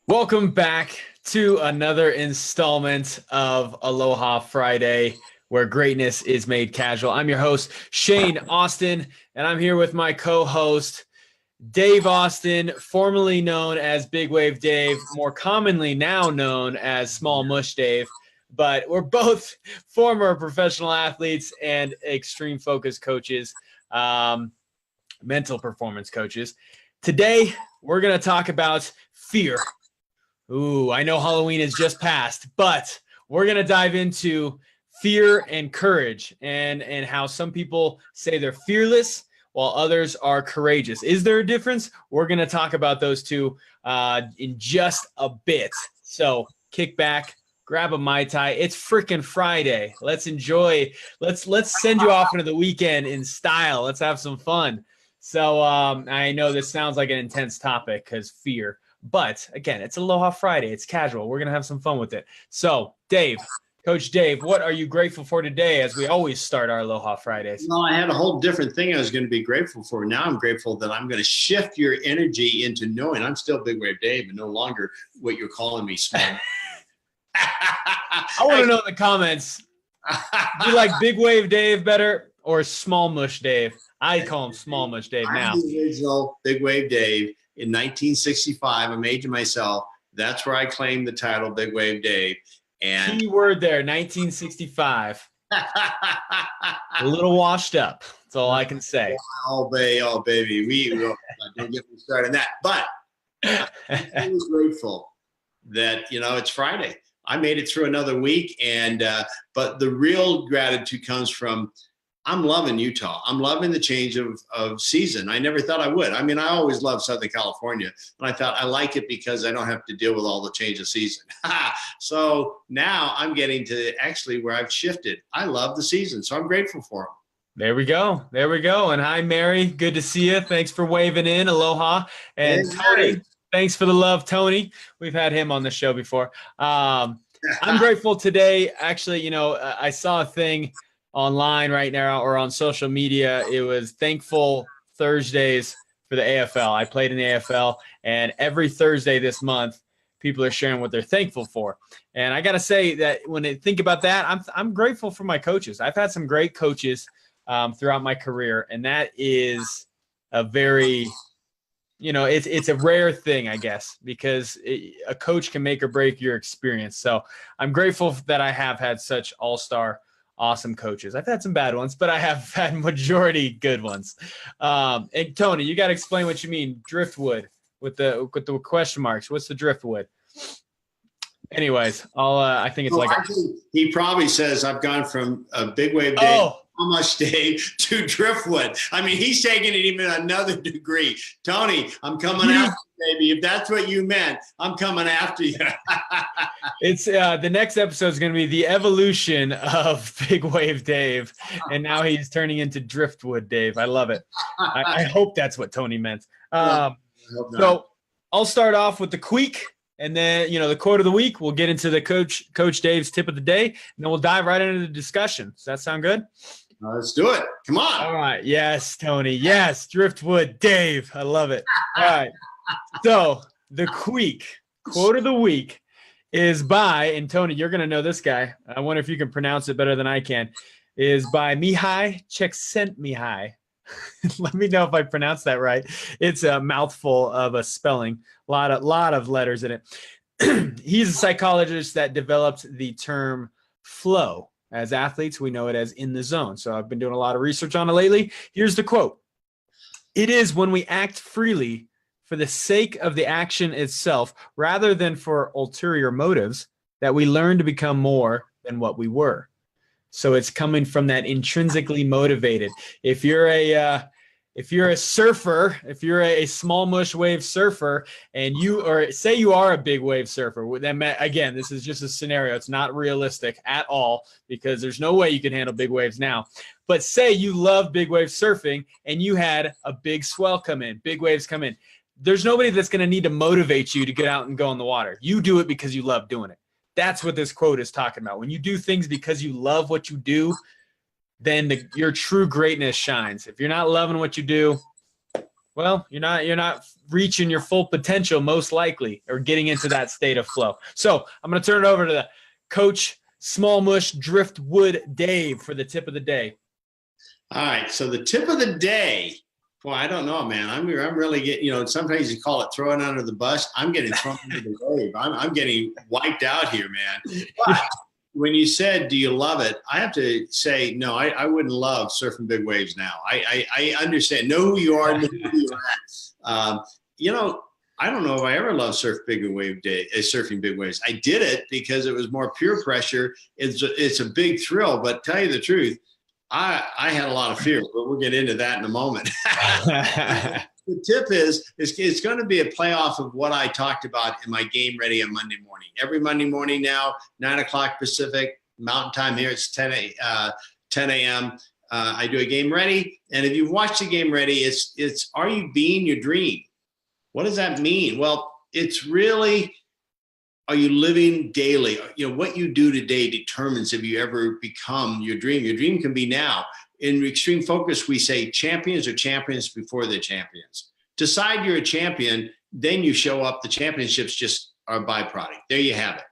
Welcome back to another installment of Aloha Friday, where greatness is made casual. I'm your host, Shane Austin, and I'm here with my co-host, Dave Austin, formerly known as Big Wave Dave, more commonly now known as Small Mush Dave. But we're both former professional athletes and extreme focus coaches, mental performance coaches. Today, we're going to talk about fear. Ooh, I know Halloween is just passed, but we're going to dive into fear and courage and how some people say they're fearless while others are courageous. Is there a difference? We're going to talk about those two in just a bit. So kick back, grab a Mai Tai. It's freaking Friday. Let's enjoy. Let's send you off into the weekend in style. Let's have some fun. So I know this sounds like an intense topic because fear. But again, it's Aloha Friday. It's casual. We're going to have some fun with it. So, Dave, Coach Dave, what are you grateful for today as we always start our Aloha Fridays? Well, I had a whole different thing I was going to be grateful for. Now I'm grateful that I'm going to shift your energy into knowing I'm still Big Wave Dave and no longer what you're calling me, small. I want to know in the comments, do you like Big Wave Dave better or Small Mush Dave? I call him Small Mush Dave now. I'm the original Big Wave Dave. In 1965, I made to myself. That's where I claimed the title Big Wave Dave. And key word there, 1965. A little washed up. That's all I can say. Oh, baby. Don't get me started on that. But I was grateful that, it's Friday. I made it through another week. And but the real gratitude comes from I'm loving Utah. I'm loving the change of season. I never thought I would. I mean, I always loved Southern California, but I thought I like it because I don't have to deal with all the change of season. So now I'm getting to actually where I've shifted. I love the season, so I'm grateful for them. There we go. And hi, Mary. Good to see you. Thanks for waving in. Aloha. And hey, Tony, Mary. Thanks for the love, Tony. We've had him on the show before. I'm grateful today. Actually, I saw a thing online right now or on social media. It was Thankful Thursdays for the AFL. I played in the AFL, and every Thursday this month, people are sharing what they're thankful for. And I got to say that when I think about that, I'm grateful for my coaches. I've had some great coaches throughout my career, and that is a very, it's a rare thing, I guess, because a coach can make or break your experience. So I'm grateful that I have had such all-star awesome coaches. I've had some bad ones, but I have had majority good ones. And Tony, you got to explain what you mean driftwood with the question marks. What's the driftwood? Anyways, I think it's he probably says I've gone from a Big Wave Dave, Small Mush Dave to driftwood. I mean, he's taking it even another degree. Tony, I'm coming after you, baby. If that's what you meant, I'm coming after you. It's the next episode is going to be the evolution of Big Wave Dave, and now he's turning into Driftwood Dave. I love it. I hope that's what Tony meant. So I'll start off with the queek, and then the quote of the week. We'll get into the Coach Dave's tip of the day, and then we'll dive right into the discussion. Does that sound good? Let's do it. Come on. All right. Yes, Tony. Yes, Driftwood Dave. I love it. All right. So the queek quote of the week is by, and Tony, you're going to know this guy. I wonder if you can pronounce it better than I can, is by Mihai Csikszentmihalyi. Let me know if I pronounced that right. It's a mouthful of a spelling, a lot of letters in it. He's a psychologist that developed the term flow. As athletes, we know it as in the zone. So I've been doing a lot of research on it lately. Here's the quote. It is when we act freely for the sake of the action itself, rather than for ulterior motives, that we learn to become more than what we were. So it's coming from that intrinsically motivated. If you're a surfer, if you're a small mush wave surfer, and say you are a big wave surfer, then again, this is just a scenario. It's not realistic at all because there's no way you can handle big waves now. But say you love big wave surfing and you had a big swell come in, big waves come in. There's nobody that's going to need to motivate you to get out and go in the water. You do it because you love doing it. That's what this quote is talking about. When you do things because you love what you do, then your true greatness shines. If you're not loving what you do, Well, you're not reaching your full potential, most likely, or getting into that state of flow. So I'm going to turn it over to the coach, Small Mush Driftwood Dave, for the tip of the day. All right. So the tip of the day, boy, I don't know, man. I'm really getting, sometimes you call it throwing under the bus. I'm getting thrown under the wave. I'm getting wiped out here, man. But when you said, do you love it? I have to say, no, I wouldn't love surfing big waves now. I understand, know who you are, know who you're at. I don't know if I ever loved surfing big waves. I did it because it was more pure pressure. It's a big thrill, but tell you the truth, I had a lot of fear, but we'll get into that in a moment. The tip is it's going to be a playoff of what I talked about in my Game Ready on Monday morning. Every Monday morning now, 9 o'clock Pacific, Mountain Time here, it's 10 a.m. I do a Game Ready. And if you watch the Game Ready, it's are you being your dream? What does that mean? Well, it's really, are you living daily? What you do today determines if you ever become your dream. Your dream can be now. In Extreme Focus, we say champions are champions before they're champions. Decide you're a champion, then you show up. The championships just are a byproduct. There you have it.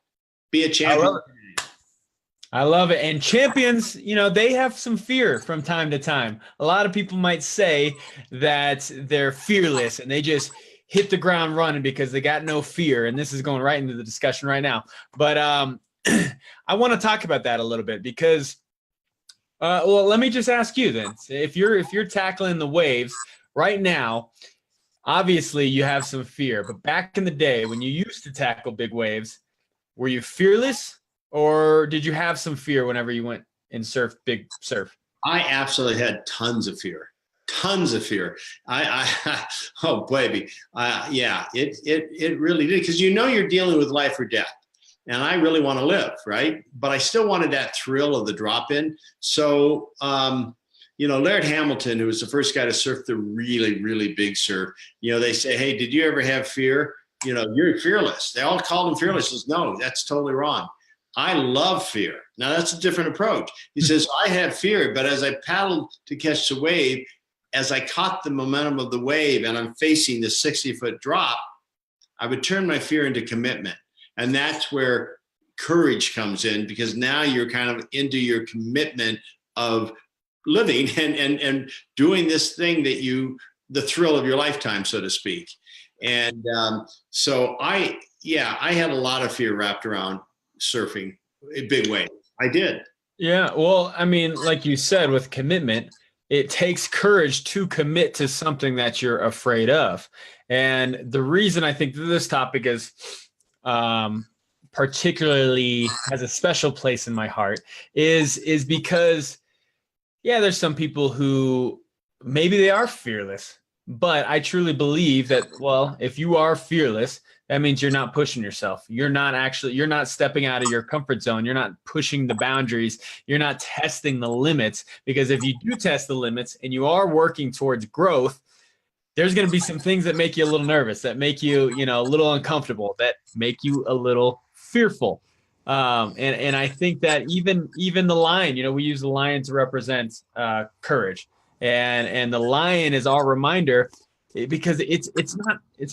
Be a champion. I love it. And champions, they have some fear from time to time. A lot of people might say that they're fearless and they just hit the ground running because they got no fear. And this is going right into the discussion right now. But I want to talk about that a little bit because well, let me just ask you then. If you're tackling the waves right now, obviously you have some fear. But back in the day when you used to tackle big waves, were you fearless or did you have some fear whenever you went and surfed big surf? I absolutely had tons of fear. Tons of fear. Oh baby, yeah, it really did, because you're dealing with life or death. And I really want to live, right? But I still wanted that thrill of the drop-in. So, Laird Hamilton, who was the first guy to surf the really, really big surf, they say, hey, did you ever have fear? You're fearless. They all called him fearless. He says, no, that's totally wrong. I love fear. Now, that's a different approach. He says, I have fear, but as I paddled to catch the wave, as I caught the momentum of the wave and I'm facing the 60-foot drop, I would turn my fear into commitment. And that's where courage comes in, because now you're kind of into your commitment of living and doing this thing that the thrill of your lifetime, so to speak. And so I had a lot of fear wrapped around surfing a big wave. I did. Yeah. Well, I mean, like you said, with commitment, it takes courage to commit to something that you're afraid of. And the reason I think this topic is particularly has a special place in my heart is because, there's some people who maybe they are fearless, but I truly believe that, well, if you are fearless, that means you're not pushing yourself. You're not stepping out of your comfort zone. You're not pushing the boundaries. You're not testing the limits, because if you do test the limits and you are working towards growth, there's going to be some things that make you a little nervous, that make you, a little uncomfortable, that make you a little fearful. And I think that even the lion, we use the lion to represent courage, and the lion is our reminder, because it's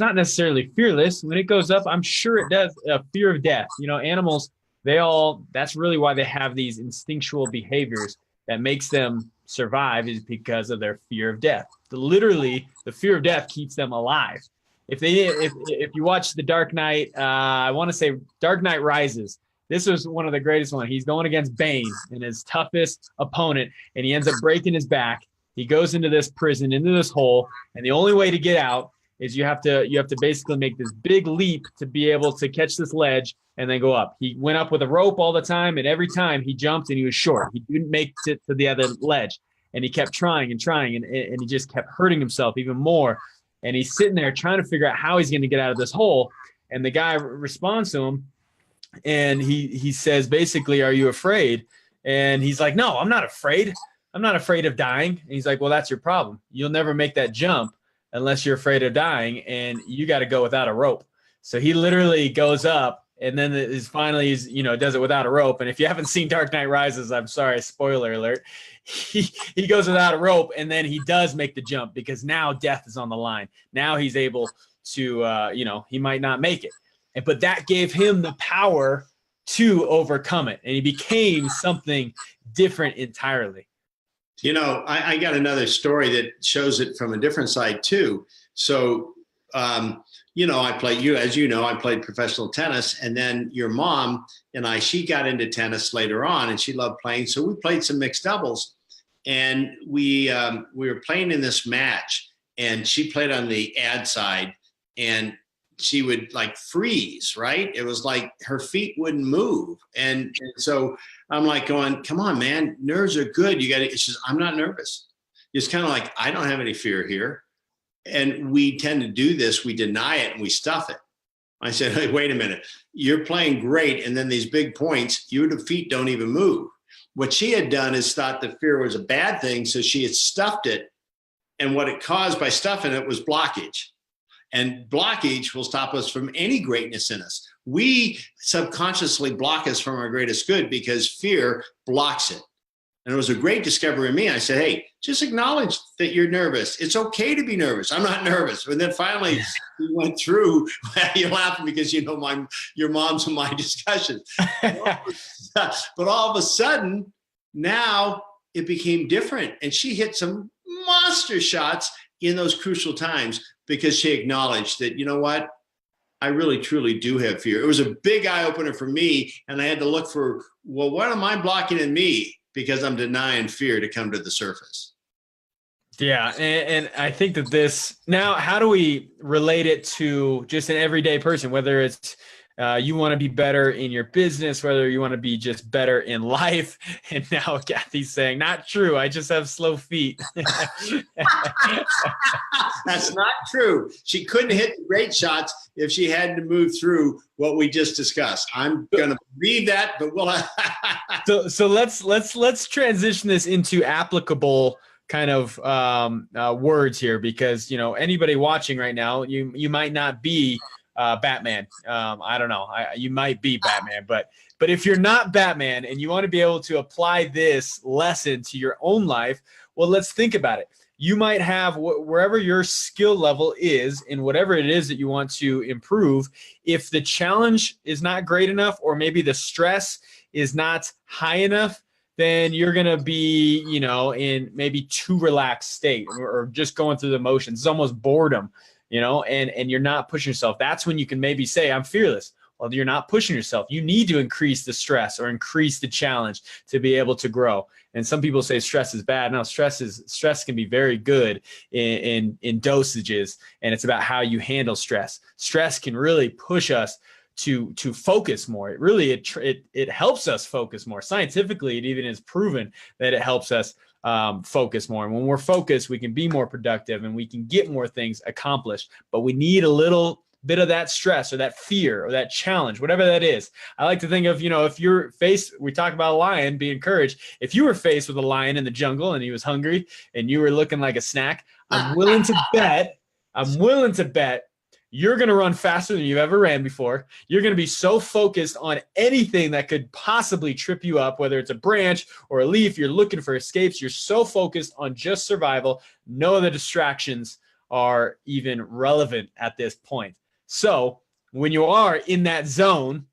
not necessarily fearless. When it goes up, I'm sure it does fear of death. Animals, that's really why they have these instinctual behaviors that makes them survive, is because of their fear of death. Literally, the fear of death keeps them alive. If you watch The Dark Knight, I want to say Dark Knight Rises, this was one of the greatest ones. He's going against Bane and his toughest opponent, and he ends up breaking his back. He goes into this prison, into this hole, and the only way to get out is you have to basically make this big leap to be able to catch this ledge and then go up. He went up with a rope all the time, and every time he jumped and he was short. He didn't make it to the other ledge, and he kept trying and trying, and he just kept hurting himself even more. And he's sitting there trying to figure out how he's going to get out of this hole. And the guy responds to him, and he says, basically, "Are you afraid?" And he's like, "No, I'm not afraid. I'm not afraid of dying." And he's like, "Well, that's your problem. You'll never make that jump unless you're afraid of dying, and you got to go without a rope." So he literally goes up and then finally he's, does it without a rope. And if you haven't seen Dark Knight Rises, I'm sorry, spoiler alert. He goes without a rope, and then he does make the jump because now death is on the line. Now he's able to, he might not make it. But that gave him the power to overcome it. And he became something different entirely. I got another story that shows it from a different side too. So, I played professional tennis, and then your mom and she got into tennis later on, and she loved playing. So we played some mixed doubles, and we were playing in this match, and she played on the ad side, and she would like freeze, right? It was like her feet wouldn't move. And so I'm like going, come on, man, nerves are good. You got to, she says, I'm not nervous. It's kind of like, I don't have any fear here. And we tend to do this. We deny it and we stuff it. I said, hey, wait a minute. You're playing great. And then these big points, your feet don't even move. What she had done is thought that fear was a bad thing. So she had stuffed it. And what it caused by stuffing it was blockage. And blockage will stop us from any greatness in us. We subconsciously block us from our greatest good because fear blocks it. And it was a great discovery in me. I said, hey, just acknowledge that you're nervous. It's okay to be nervous. I'm not nervous. And then finally we went through, you're laughing because your mom's and my discussions. But all of a sudden, now it became different. And she hit some monster shots in those crucial times because she acknowledged that, you know what? I really, truly do have fear. It was a big eye opener for me. And I had to look for, well, what am I blocking in me? Because I'm denying fear to come to the surface. Yeah. And I think that this now, how do we relate it to just an everyday person, whether it's you want to be better in your business, whether you want to be just better in life. And now Kathy's saying, not true. I just have slow feet. That's not true. She couldn't hit the great shots if she had to move through what we just discussed. I'm going to believe that, but we'll. So let's transition this into applicable kind of words here, because, anybody watching right now, you might not be Batman. I don't know. You might be Batman, but if you're not Batman and you want to be able to apply this lesson to your own life, well, let's think about it. You might have wherever your skill level is in whatever it is that you want to improve. If the challenge is not great enough, or maybe the stress is not high enough, then you're going to be, in maybe too relaxed state or just going through the motions. It's almost boredom. And you're not pushing yourself. That's when you can maybe say, I'm fearless. Well, you're not pushing yourself. You need to increase the stress or increase the challenge to be able to grow. And some people say stress is bad. No, stress can be very good in dosages. And it's about how you handle stress. Stress can really push us to focus more. It helps us focus more. Scientifically, it even is proven that it helps us focus more. And when we're focused, we can be more productive and we can get more things accomplished. But we need a little bit of that stress or that fear or that challenge, whatever that is. I like to think of, if you're faced, we talk about a lion, be encouraged. If you were faced with a lion in the jungle and he was hungry and you were looking like a snack, I'm willing to bet you're going to run faster than you've ever ran before. You're going to be so focused on anything that could possibly trip you up, whether it's a branch or a leaf. You're looking for escapes. You're so focused on just survival. No other distractions are even relevant at this point. So when you are in that zone,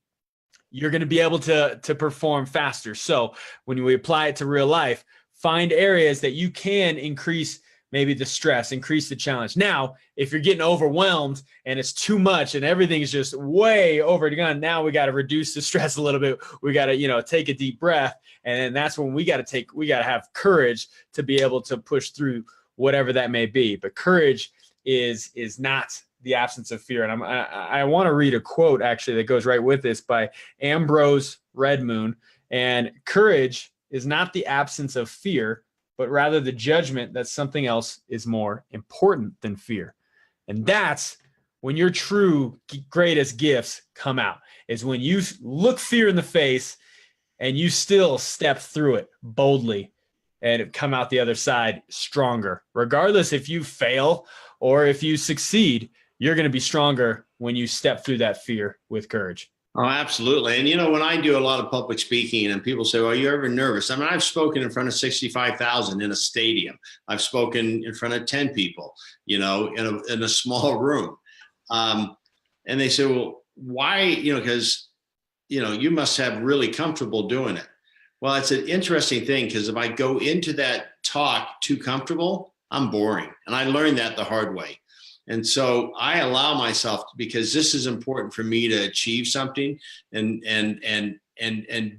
you're going to be able to perform faster. So when we apply it to real life, find areas that you can increase maybe the stress, increase the challenge. Now, if you're getting overwhelmed and it's too much and everything's just way over the gun, now we got to reduce the stress a little bit. We got to, take a deep breath. And then that's when we got to have courage to be able to push through whatever that may be. But courage is not the absence of fear. And I want to read a quote actually that goes right with this by Ambrose Redmoon. And courage is not the absence of fear, but rather the judgment that something else is more important than fear. And that's when your true greatest gifts come out, is when you look fear in the face and you still step through it boldly and come out the other side stronger. Regardless if you fail or if you succeed, you're going to be stronger when you step through that fear with courage. Oh, absolutely. And, when I do a lot of public speaking and people say, well, are you ever nervous? I mean, I've spoken in front of 65,000 in a stadium. I've spoken in front of 10 people, in a small room. And they say, well, why, because, you must have really comfortable doing it. Well, it's an interesting thing because if I go into that talk too comfortable, I'm boring. And I learned that the hard way. And so I allow myself, because this is important for me to achieve something and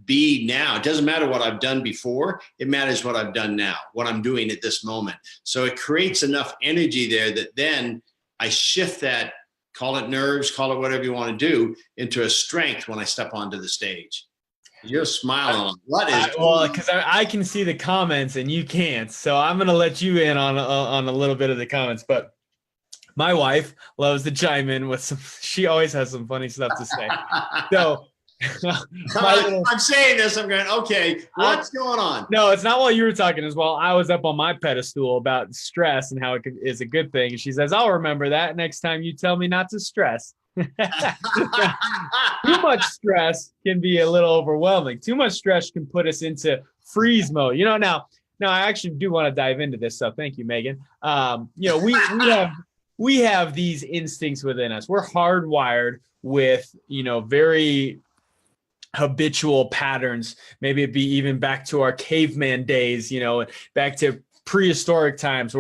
be now. It doesn't matter what I've done before. It matters what I've done now, what I'm doing at this moment. So it creates enough energy there that then I shift that, call it nerves, call it whatever you want to do, into a strength when I step onto the stage. You're smiling. What is well, because I can see the comments and you can't, so I'm gonna let you in on a little bit of the comments. But my wife loves to chime in with some. She always has some funny stuff to say. So I'm saying this. I'm going, okay, what's going on? No, it's not while you were talking as well. I was up on my pedestal about stress and how it is a good thing. And she says, I'll remember that next time you tell me not to stress. Too much stress can be a little overwhelming. Too much stress can put us into freeze mode. Now I actually do want to dive into this stuff. Thank you, Megan. We have these instincts within us. We're hardwired with, very habitual patterns. Maybe it'd be even back to our caveman days, back to prehistoric times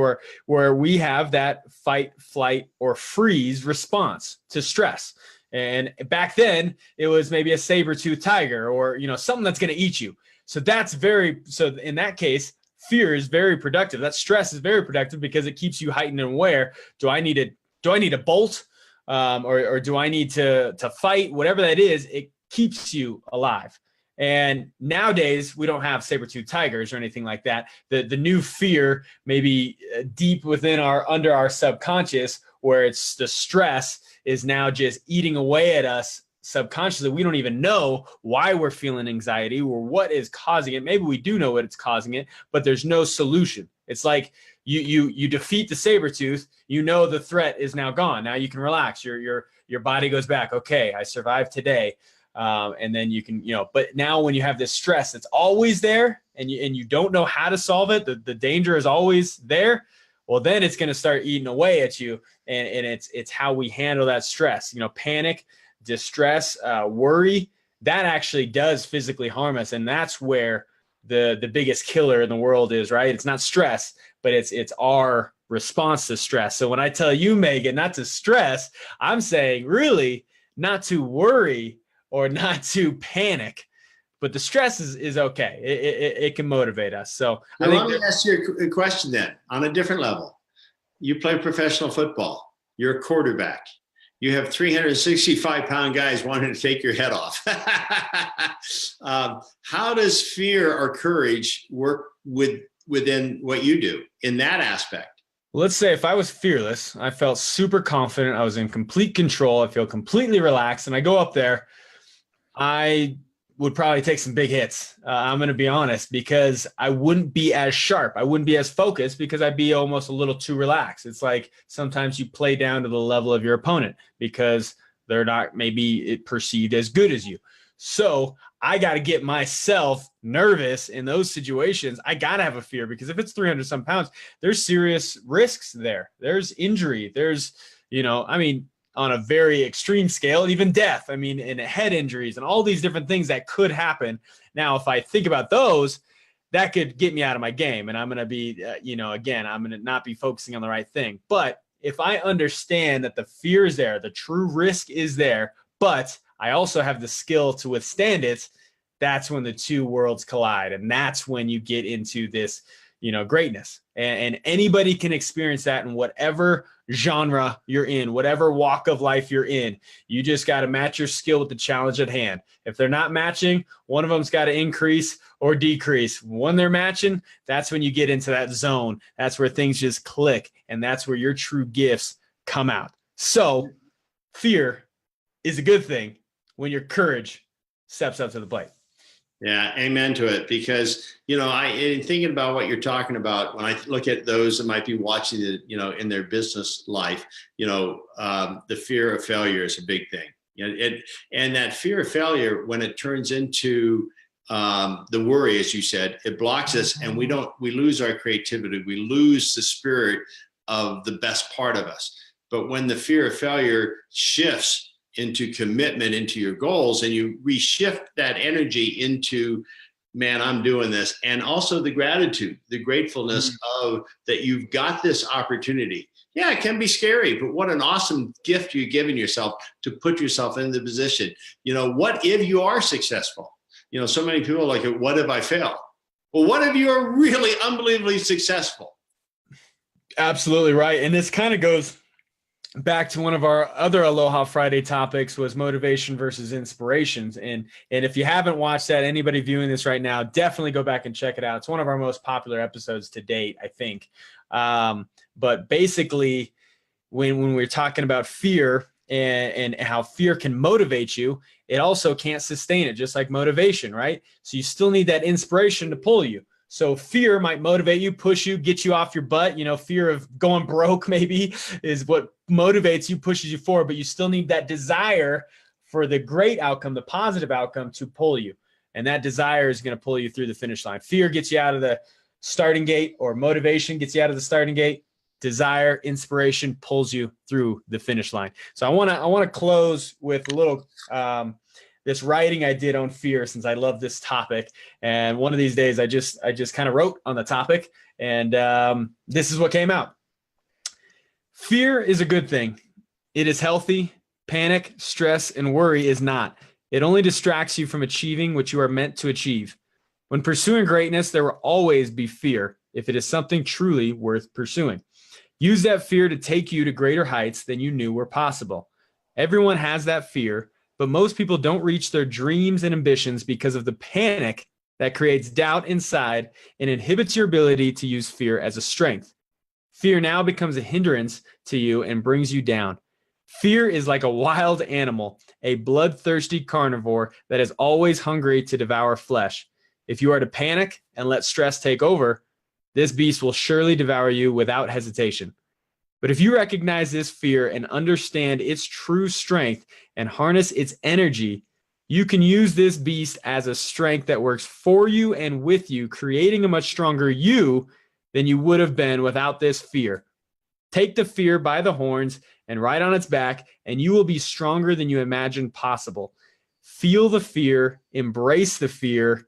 where we have that fight, flight, or freeze response to stress. And back then it was maybe a saber-toothed tiger or, something that's going to eat you. So in that case, fear is very productive. That stress is very productive because it keeps you heightened and aware. Do I need a bolt? Or do I need to fight? Whatever that is, it keeps you alive. And nowadays we don't have saber-toothed tigers or anything like that. The new fear may be deep under our subconscious, where it's the stress is now just eating away at us subconsciously. We don't even know why we're feeling anxiety or what is causing it. Maybe we do know what it's causing it, but there's no solution. It's like you defeat the saber-tooth, the threat is now gone. Now you can relax. Your body goes back. Okay, I survived today. And then you can, but now when you have this stress that's always there and you don't know how to solve it, the danger is always there. Well, then it's going to start eating away at you. And it's how we handle that stress, panic, distress, worry, that actually does physically harm us. And that's where the biggest killer in the world is, right? It's not stress, but it's our response to stress. So when I tell you, Megan, not to stress, I'm saying really not to worry or not to panic, but the stress is okay. It can motivate us. So let me ask you a question then on a different level. You play professional football. You're a quarterback. You have 365-pound guys wanting to take your head off. How does fear or courage work within what you do in that aspect? Let's say if I was fearless, I felt super confident, I was in complete control, I feel completely relaxed, and I go up there, I would probably take some big hits. I'm going to be honest, because I wouldn't be as sharp. I wouldn't be as focused because I'd be almost a little too relaxed. It's like sometimes you play down to the level of your opponent because they're not maybe perceived as good as you. So I got to get myself nervous in those situations. I got to have a fear because if it's 300 some pounds, there's serious risks there. There's injury. There's, on a very extreme scale, even death. And head injuries and all these different things that could happen. Now, if I think about those, that could get me out of my game. And I'm going to be, again, I'm going to not be focusing on the right thing. But if I understand that the fear is there, the true risk is there, but I also have the skill to withstand it, that's when the two worlds collide. And that's when you get into this, greatness. And anybody can experience that in whatever genre you're in, whatever walk of life you're in. You just got to match your skill with the challenge at hand. If they're not matching, one of them's got to increase or decrease. When they're matching, that's when you get into that zone. That's where things just click. And that's where your true gifts come out. So fear is a good thing when your courage steps up to the plate. Yeah, amen to it. Because, in thinking about what you're talking about, when I look at those that might be watching it, in their business life, the fear of failure is a big thing. And that fear of failure, when it turns into the worry, as you said, it blocks us, and we lose our creativity. We lose the spirit of the best part of us. But when the fear of failure shifts into commitment, into your goals, and you reshift that energy into, man, I'm doing this. And also the gratitude, the gratefulness of that you've got this opportunity. Yeah, it can be scary, but what an awesome gift you're giving yourself to put yourself in the position. What if you are successful? So many people are like, what if I fail? Well, what if you're really unbelievably successful? Absolutely right. And this kind of goes back to one of our other Aloha Friday topics, was motivation versus inspirations. And if you haven't watched that, anybody viewing this right now, definitely go back and check it out. It's one of our most popular episodes to date, I think. But basically, when we're talking about fear and how fear can motivate you, it also can't sustain it, just like motivation, right? So you still need that inspiration to pull you. So fear might motivate you, push you, get you off your butt. Fear of going broke maybe is what motivates you, pushes you forward, but you still need that desire for the great outcome, the positive outcome, to pull you. And that desire is going to pull you through the finish line. Fear gets you out of the starting gate, or motivation gets you out of the starting gate. Desire, inspiration pulls you through the finish line. So I want to close with a little this writing I did on fear, since I love this topic. And one of these days I just kind of wrote on the topic, and this is what came out. Fear is a good thing. It is healthy. Panic, stress, and worry is not. It only distracts you from achieving what you are meant to achieve. When pursuing greatness, there will always be fear if it is something truly worth pursuing. Use that fear to take you to greater heights than you knew were possible. Everyone has that fear, but most people don't reach their dreams and ambitions because of the panic that creates doubt inside and inhibits your ability to use fear as a strength. Fear now becomes a hindrance to you and brings you down. Fear is like a wild animal, a bloodthirsty carnivore that is always hungry to devour flesh. If you are to panic and let stress take over, this beast will surely devour you without hesitation. But if you recognize this fear and understand its true strength and harness its energy, you can use this beast as a strength that works for you and with you, creating a much stronger you than you would have been without this fear. Take the fear by the horns and ride on its back, and you will be stronger than you imagined possible. Feel the fear, embrace the fear,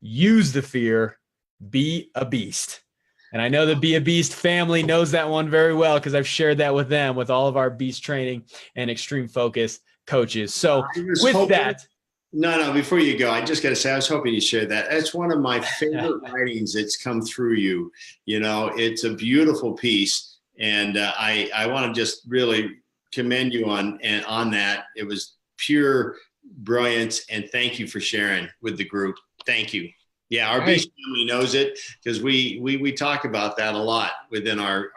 use the fear, be a beast. And I know the Be a Beast family knows that one very well, because I've shared that with them, with all of our beast training and extreme focus coaches. So with that. No, before you go, I just got to say, I was hoping you shared that. It's one of my favorite writings that's come through you. It's a beautiful piece. And I want to just really commend you on that. It was pure brilliance. And thank you for sharing with the group. Thank you. Yeah, our Beast family knows it, because we talk about that a lot within our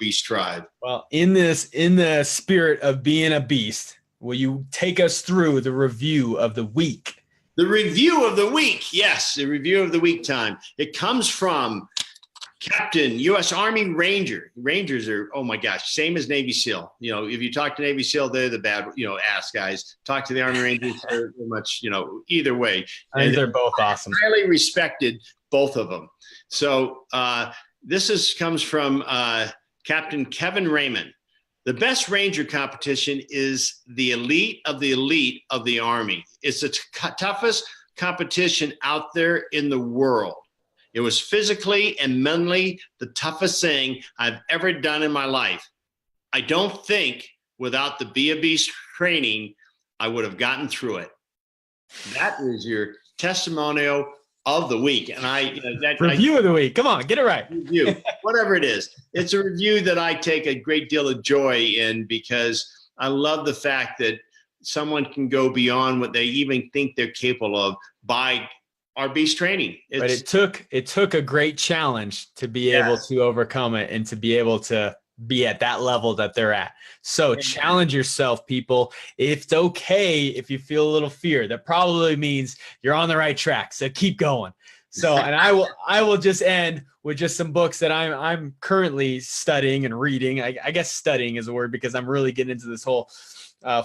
Beast tribe. Well, in the spirit of being a beast, will you take us through the review of the week? The review of the week, yes, the review of the week time. It comes from Captain U.S. Army Ranger. Rangers are, oh my gosh, same as Navy SEAL. If you talk to Navy SEAL, they're the bad, ass guys. Talk to the Army Rangers, they're much, either way. I think they're both awesome. Highly respected, both of them. So this comes from Captain Kevin Raymond. The best Ranger competition is the elite of the Army. It's the toughest competition out there in the world. It was physically and mentally the toughest thing I've ever done in my life. I don't think without the Be a Beast training, I would have gotten through it. That is your testimonial of the week. And review of the week. Come on, get it right. Review, whatever it is. It's a review that I take a great deal of joy in, because I love the fact that someone can go beyond what they even think they're capable of by our Beast training. But it took a great challenge to be able to overcome it and to be able to be at that level that they're at. So challenge yourself, people. It's okay if you feel a little fear. That probably means you're on the right track. So keep going. So, and I will just end with just some books that I'm currently studying and reading. I guess studying is a word, because I'm really getting into this whole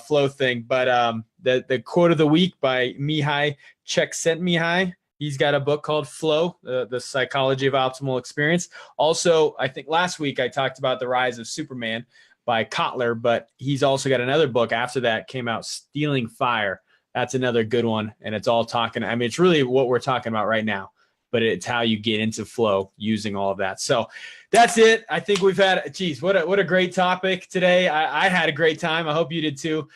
flow thing. But the quote of the week by Mihai Csikszentmihalyi. He's got a book called Flow, the Psychology of Optimal Experience. Also, I think last week I talked about The Rise of Superman by Kotler, but he's also got another book after that came out, Stealing Fire. That's another good one. And it's all talking, I mean, it's really what we're talking about right now, but it's how you get into flow using all of that. So that's it. I think we've had, geez, what a great topic today. I had a great time. I hope you did too.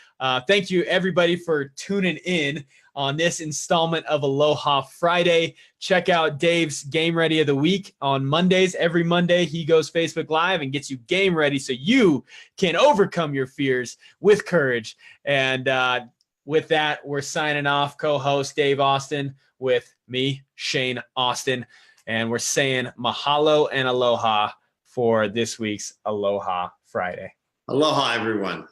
Thank you everybody for tuning in on this installment of Aloha Friday. Check out Dave's Game Ready of the Week on Mondays. Every Monday, he goes Facebook Live and gets you game ready so you can overcome your fears with courage. And with that, we're signing off. Co-host Dave Austin with me, Shane Austin. And we're saying mahalo and aloha for this week's Aloha Friday. Aloha, everyone.